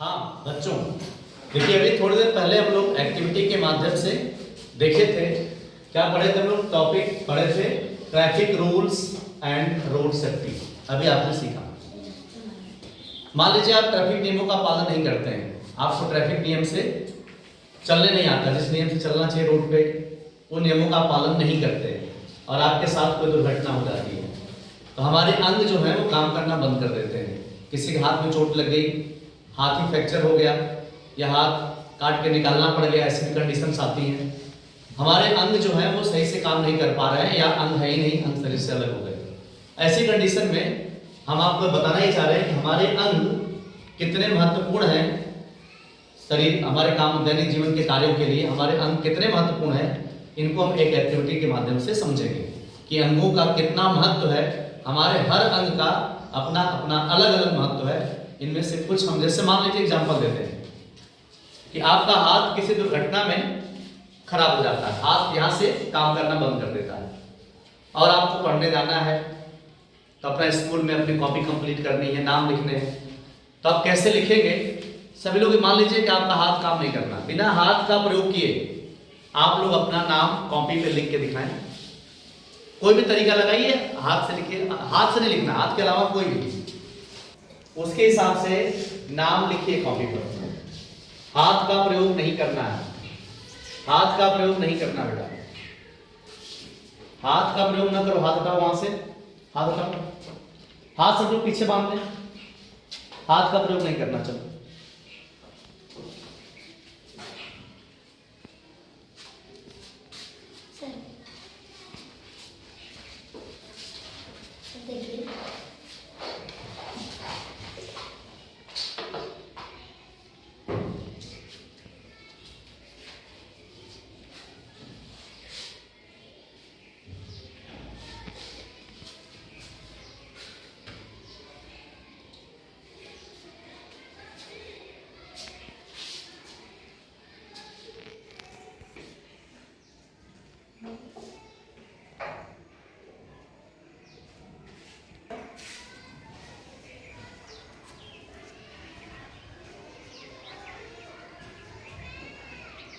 हाँ बच्चों, देखिए अभी थोड़ी देर पहले हम लोग एक्टिविटी के माध्यम से देखे थे, क्या पढ़े थे हम लोग? टॉपिक पढ़े थे traffic rules and road safety. अभी आपने सीखा, मान लीजिए आप ट्रैफिक नियमों का पालन नहीं करते हैं, आपको ट्रैफिक नियम से चलने नहीं आता, जिस नियम से चलना चाहिए रोड पे वो नियमों का पालन नहीं करते और आपके साथ कोई दुर्घटना हो जाती है, तो हमारे अंग जो है वो काम करना बंद कर देते हैं। किसी के हाथ में चोट लग गई, हाथ ही फ्रैक्चर हो गया या हाथ काट के निकालना पड़ गया, ऐसी भी कंडीशंस आती हैं। हमारे अंग जो है वो सही से काम नहीं कर पा रहे हैं या अंग है ही नहीं, अंग शरीर से अलग हो गए। ऐसी कंडीशन में हम आपको बताना ही चाह रहे हैं कि हमारे अंग कितने महत्वपूर्ण हैं शरीर, हमारे काम दैनिक जीवन के कार्यों के लिए हमारे अंग कितने महत्वपूर्ण हैं। इनको हम एक एक्टिविटी के माध्यम से समझेंगे कि अंगों का कितना महत्व है। हमारे हर अंग का अपना अपना अलग अलग महत्व है। इनमें से कुछ हम जैसे मान लीजिए एग्जांपल देते हैं कि आपका हाथ किसी दुर्घटना में खराब हो जाता है, हाथ यहाँ से काम करना बंद कर देता है और आपको पढ़ने जाना है, तो अपना स्कूल में अपनी कॉपी कंप्लीट करनी है, नाम लिखने हैं, तो आप कैसे लिखेंगे? सभी लोग मान लीजिए कि आपका हाथ काम नहीं करना, बिना हाथ का प्रयोग किए आप लोग अपना नाम कॉपी पे लिख के दिखाएं। कोई भी तरीका लगाइए, हाथ से लिखिए, हाथ से नहीं लिखना, हाथ के अलावा कोई भी, उसके हिसाब से नाम लिखिए कॉपी पर। हाथ का प्रयोग नहीं करना है, हाथ का प्रयोग नहीं करना बेटा, हाथ का प्रयोग ना करो। हाथ हटाओ, वहां से हाथ हटाओ, हाथ सब लोग पीछे बांध लें, हाथ का प्रयोग नहीं करना। चलो देखिए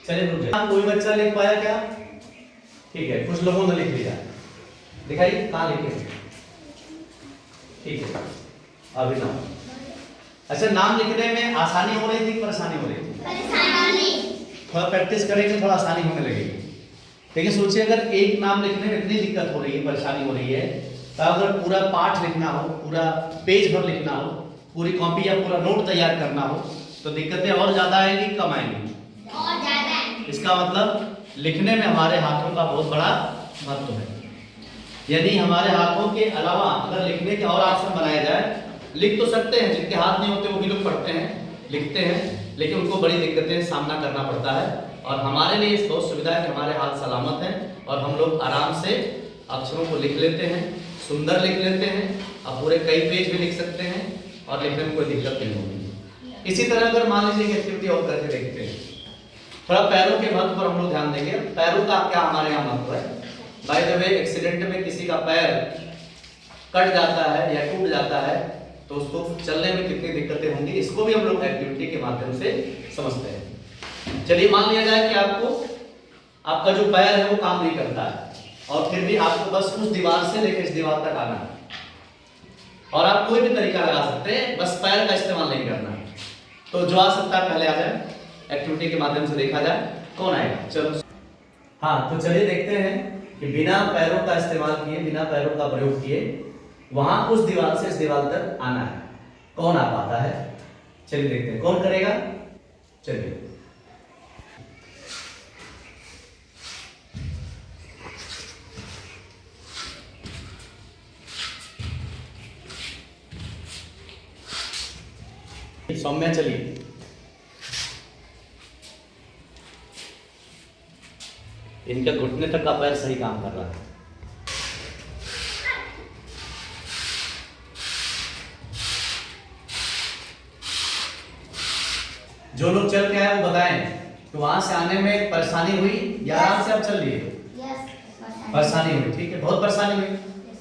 चलिए रुक जाइए। कोई बच्चा लिख पाया क्या? ठीक है, कुछ लोगों ने लिख लिया, दिखाइए कहाँ लिखे। ठीक है, अभी नाम। अच्छा, नाम लिखने में आसानी हो रही थी, परेशानी हो रही थी? थोड़ा प्रैक्टिस करेंगे थोड़ा आसानी होने लगेगी। लेकिन सोचिए अगर एक नाम लिखने में इतनी दिक्कत हो रही है, परेशानी हो रही है, तो अगर पूरा पाठ लिखना हो, पूरा पेज भर लिखना हो, पूरी कॉपी या पूरा नोट तैयार करना हो, तो दिक्कतें और ज्यादा आएंगी कम आएंगी? इसका मतलब लिखने में हमारे हाथों का बहुत बड़ा महत्व है। यदि हमारे हाथों के अलावा अगर लिखने के और ऑप्शन बनाए जाए, लिख तो सकते हैं, जिनके हाथ नहीं होते वो भी लोग पढ़ते हैं, लिखते हैं, लेकिन उनको बड़ी दिक्कतें सामना करना पड़ता है। और हमारे लिए इस बहुत सुविधा है कि हमारे हाथ सलामत हैं और हम लोग आराम से अक्षरों को लिख लेते हैं, सुंदर लिख लेते हैं, और पूरे कई पेज भी लिख सकते हैं और लिखने में कोई दिक्कत नहीं होगी। इसी तरह अगर मान लीजिए एक्टिविटी और करके देखते हैं, थोड़ा पैरों के महत्व पर हम लोग ध्यान देंगे। पैरों का क्या हमारे यहाँ महत्व है? बाय द वे, एक्सीडेंट में किसी का पैर कट जाता है या टूट जाता है तो उसको चलने में कितनी दिक्कतें होंगी, इसको भी हम लोग एक्टिविटी के माध्यम से समझते हैं। चलिए मान लिया जाए कि आपका जो पैर है वो काम नहीं करता है और फिर भी आपको बस उस दीवार से लेकर इस दीवार तक आना है, और आप कोई भी तरीका लगा सकते हैं, बस पैर का इस्तेमाल नहीं करना है। तो जो आ सकता है पहले आ जाए, एक्टिविटी के माध्यम से देखा जाए कौन आएगा। चलो हाँ, तो चलिए देखते हैं कि बिना पैरों का इस्तेमाल किए, बिना पैरों का प्रयोग किए वहां उस दीवार से इस दीवार तक आना है, कौन आ पाता है? चलिए देखते हैं कौन करेगा। चलिए सौम्या, चलिए इनका घुटने तक का पैर सही काम कर रहा है। जो लोग चल के आए वो बताएं, तो वहां से आने में परेशानी हुई या आराम से आप चल लिए? परेशानी हुई, ठीक है, बहुत परेशानी हुई।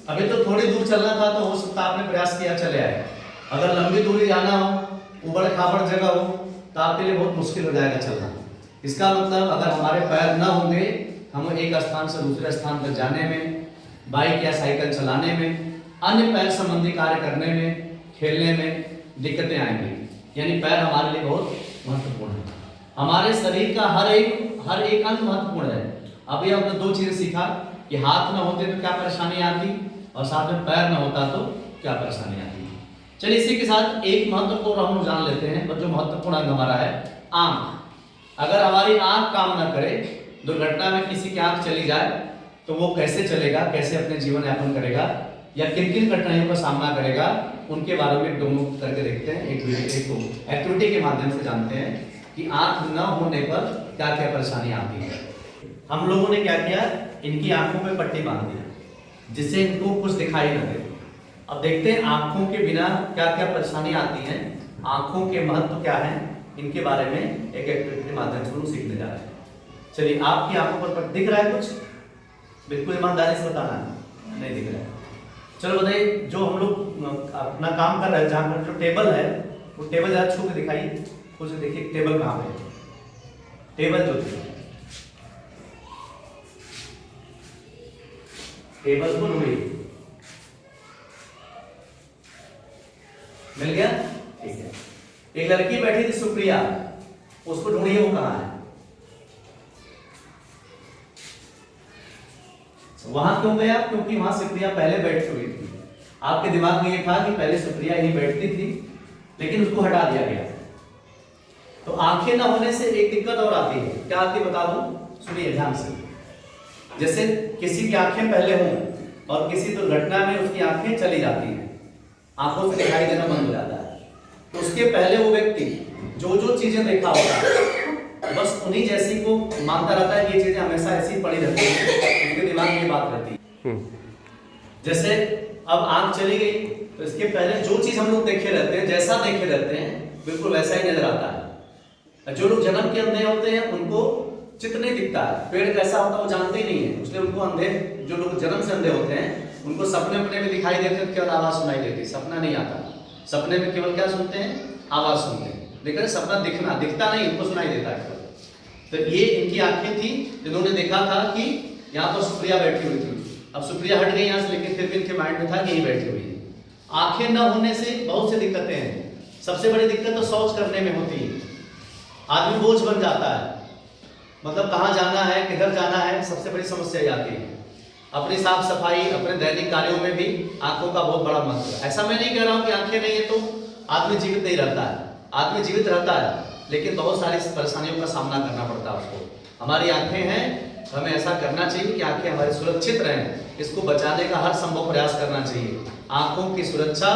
अभी तो थोड़ी दूर चलना था तो हो सकता है आपने प्रयास किया चले आए। अगर लंबी दूरी जाना हो उबड़ खाबड़ जगह हो तो आपके लिए बहुत मुश्किल हो जाएगा चलना। इसका मतलब अगर हमारे पैर न होंगे, हम एक स्थान से दूसरे स्थान तक जाने में, बाइक या साइकिल चलाने में, अन्य पैर संबंधी कार्य करने में, खेलने में दिक्कतें आएंगी। यानी पैर हमारे लिए बहुत महत्वपूर्ण है। हमारे शरीर का हर एक अंग महत्वपूर्ण है। अभी हमने दो चीजें सीखा कि हाथ न होते तो क्या परेशानी आती, और साथ में पैर न होता तो क्या परेशानी आती। चलिए इसी के साथ एक महत्वपूर्ण हम जान लेते हैं, जो महत्वपूर्ण अंग हमारा है आंख। अगर हमारी आंख काम न करे, दुर्घटना में किसी की आंख चली जाए तो वो कैसे चलेगा, कैसे अपने जीवन यापन करेगा, या किन किन कठिनाइयों का सामना करेगा, उनके बारे में डेमो करके देखते हैं। एक एक्टिविटी के माध्यम से जानते हैं कि आंख न होने पर क्या क्या परेशानी आती है। हम लोगों ने क्या किया, इनकी आंखों में पट्टी बांध दी जिससे इनको कुछ दिखाई न दे। अब देखते हैं आंखों के बिना क्या क्या परेशानी आती है, आंखों के महत्व क्या है, इनके बारे में एक एक्टिविटी के माध्यम से हम सीखने जा रहे हैं। चलिए, आपकी आंखों पर दिख रहा है कुछ? बिल्कुल ईमानदारी से बताना है, नहीं दिख रहा है। चलो बताइए, जो हम लोग अपना काम कर रहे हैं, जहाँ पर जो टेबल है वो टेबल जरा छू के दिखाइए, कुछ देखिए टेबल कहाँ पे, टेबल जो थी टेबल को ढूंढिए, मिल गया? ठीक है। एक लड़की बैठी थी सुप्रिया, उसको ढूंढिए वो कहाँ है। वहां क्यों गया? क्योंकि वहां सुप्रिया पहले बैठ चुकी थी। आपके दिमाग में ये था कि पहले सुप्रिया यहीं बैठती थी, लेकिन उसको हटा दिया गया। तो आंखें न होने से एक दिक्कत और आती है। क्या आती है बता दूं? सुनिए ध्यान से। जैसे किसी की आंखें पहले हों और किसी दुर्घटना में उसकी आंखें चली जाती हैं, आंखों से दिखाई देना बंद हो जाता है, तो उसके पहले वो व्यक्ति जो जो चीजें देखा होता है बस उन्हीं जैसी को मानता रहता है कि ये चीजें हमेशा ऐसी पड़ी रहती है, उसके दिमाग में बात रहती है। जैसे अब आंख चली गई तो इसके पहले जो चीज हम लोग देखे रहते हैं, जैसा देखे रहते हैं, बिल्कुल वैसा ही नजर आता है। जो लोग जन्म के अंधे होते हैं उनको चित्र नहीं दिखता है, पेड़ कैसा होता है वो जानते ही नहीं है, इसलिए उनको अंधे, जो लोग जन्म से अंधे होते हैं उनको सपने अपने में दिखाई देते हैं, केवल आवाज सुनाई देती है, सपना नहीं आता। सपने में केवल क्या सुनते हैं? आवाज सुनते हैं, लेकिन सपना दिखता नहीं, उनको सुनाई देता है। तो ये इनकी आंखें थी, जिन्होंने देखा था कि यहाँ पर सुप्रिया बैठी हुई थी। अब सुप्रिया हट गई यहाँ से, लेकिन फिर भी इनके माइंड में था कि यही बैठी हुई है। आंखें न होने से बहुत सी दिक्कतें हैं। सबसे बड़ी दिक्कत तो शौच करने में होती है, आदमी बोझ बन जाता है, मतलब कहाँ जाना है, किधर जाना है, सबसे बड़ी समस्या आती है। अपनी साफ सफाई, अपने दैनिक कार्यों में भी आंखों का बहुत बड़ा महत्व है। ऐसा मैं नहीं कह रहा हूँ कि आंखें नहीं है तो आदमी जीवित नहीं रहता है, आदमी जीवित रहता है, लेकिन बहुत सारी परेशानियों का सामना करना पड़ता है उसको। हमारी आंखें हैं, हमें ऐसा करना चाहिए कि आंखें हमारी सुरक्षित रहें, इसको बचाने का हर संभव प्रयास करना चाहिए। आंखों की सुरक्षा